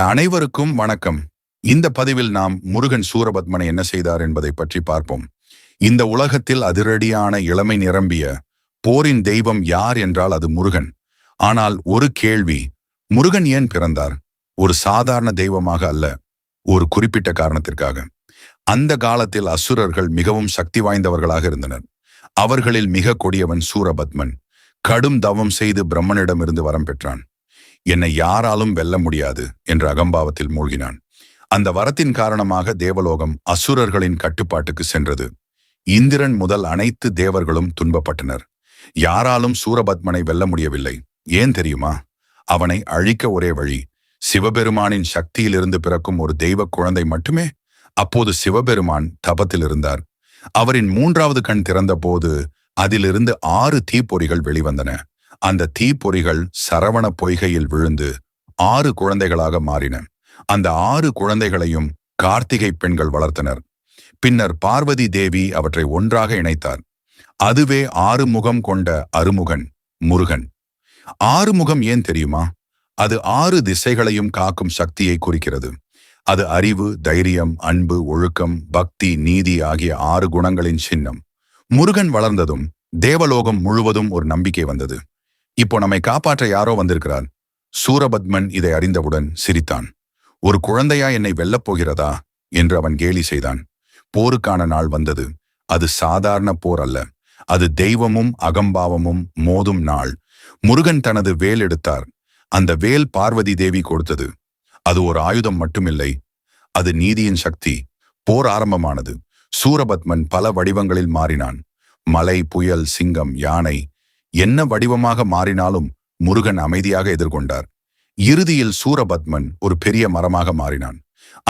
அனைவருக்கும் வணக்கம். இந்த பதிவில் நாம் முருகன் சூரபத்மனை என்ன செய்தார் என்பதை பற்றி பார்ப்போம். இந்த உலகத்தில் அதிரடியான இளமை நிரம்பிய போரின் தெய்வம் யார் என்றால் அது முருகன். ஆனால் ஒரு கேள்வி, முருகன் ஏன் பிறந்தார்? ஒரு சாதாரண தெய்வமாக அல்ல, ஒரு குறிப்பிட்ட காரணத்திற்காக. அந்த காலத்தில் அசுரர்கள் மிகவும் சக்தி வாய்ந்தவர்களாக இருந்தனர். அவர்களில் மிக கொடியவன் சூரபத்மன். கடும் தவம் செய்து பிரம்மனிடமிருந்து வரம் பெற்றான். என்னை யாராலும் வெல்ல முடியாது என்ற அகம்பாவத்தில் மூழ்கினான். அந்த வரத்தின் காரணமாக தேவலோகம் அசுரர்களின் கட்டுப்பாட்டுக்கு சென்றது. இந்திரன் முதல் அனைத்து தேவர்களும் துன்பப்பட்டனர். யாராலும் சூரபத்மனை வெல்ல முடியவில்லை. ஏன் தெரியுமா? அவனை அழிக்க ஒரே வழி, சிவபெருமானின் சக்தியிலிருந்து பிறக்கும் ஒரு தெய்வ குழந்தை மட்டுமே. அப்போது சிவபெருமான் தபத்தில் இருந்தார். அவரின் 3வது கண் திறந்த போது அதிலிருந்து 6 தீப்பொறிகள் வெளிவந்தன. அந்த தீப்பொறிகள் சரவண பொய்கையில் விழுந்து 6 குழந்தைகளாக மாறின. அந்த 6 குழந்தைகளையும் கார்த்திகை பெண்கள் வளர்த்தனர். பின்னர் பார்வதி தேவி அவற்றை ஒன்றாக இணைத்தார். அதுவே 6 முகம் கொண்ட அருமுகன் முருகன். 6 முகம் ஏன் தெரியுமா? அது 6 திசைகளையும் காக்கும் சக்தியை குறிக்கிறது. அது அறிவு, தைரியம், அன்பு, ஒழுக்கம், பக்தி, நீதி ஆகிய 6 குணங்களின் சின்னம். முருகன் வளர்ந்ததும் தேவலோகம் முழுவதும் ஒரு நம்பிக்கை வந்தது. இப்போ நம்மை காப்பாற்ற யாரோ வந்திருக்கிறார். சூரபத்மன் இதை அறிந்தவுடன் சிரித்தான். ஒரு குழந்தையா என்னை வெல்லப் போகிறதா என்று அவன் கேலி செய்தான். போருக்கான நாள் வந்தது. அது சாதாரண போர் அல்ல, அது தெய்வமும் அகம்பாவமும் மோதும் நாள். முருகன் தனது வேல் எடுத்தார். அந்த வேல் பார்வதி தேவி கொடுத்தது. அது ஒரு ஆயுதம் மட்டுமில்லை, அது நீதியின் சக்தி. போர் ஆரம்பமானது. சூரபத்மன் பல வடிவங்களில் மாறினான். மலை, புயல், சிங்கம், யானை, என்ன வடிவமாக மாறினாலும் முருகன் அமைதியாக எதிர்கொண்டார். இறுதியில் சூரபத்மன் ஒரு பெரிய மரமாக மாறினான்.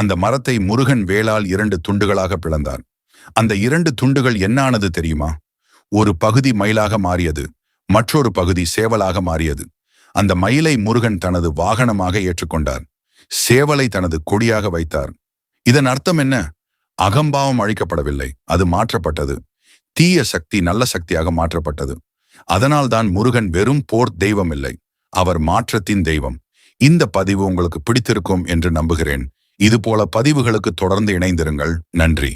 அந்த மரத்தை முருகன் வேளால் 2 துண்டுகளாக பிளந்தார். அந்த 2 துண்டுகள் என்ன ஆனது தெரியுமா? ஒரு பகுதி மயிலாக மாறியது, மற்றொரு பகுதி சேவலாக மாறியது. அந்த மயிலை முருகன் தனது வாகனமாக ஏற்றுக்கொண்டார். சேவலை தனது கொடியாக வைத்தார். இதன் அர்த்தம் என்ன? அகம்பாவம் அழிக்கப்படவில்லை, அது மாற்றப்பட்டது. தீய சக்தி நல்ல சக்தியாக மாற்றப்பட்டது. அதனால்தான் முருகன் வெறும் போர் தெய்வம் இல்லை, அவர் மாற்றத்தின் தெய்வம். இந்த பதிவு உங்களுக்கு பிடித்திருக்கும் என்று நம்புகிறேன். இதுபோல பதிவுகளுக்கு தொடர்ந்து இணைந்திருங்கள். நன்றி.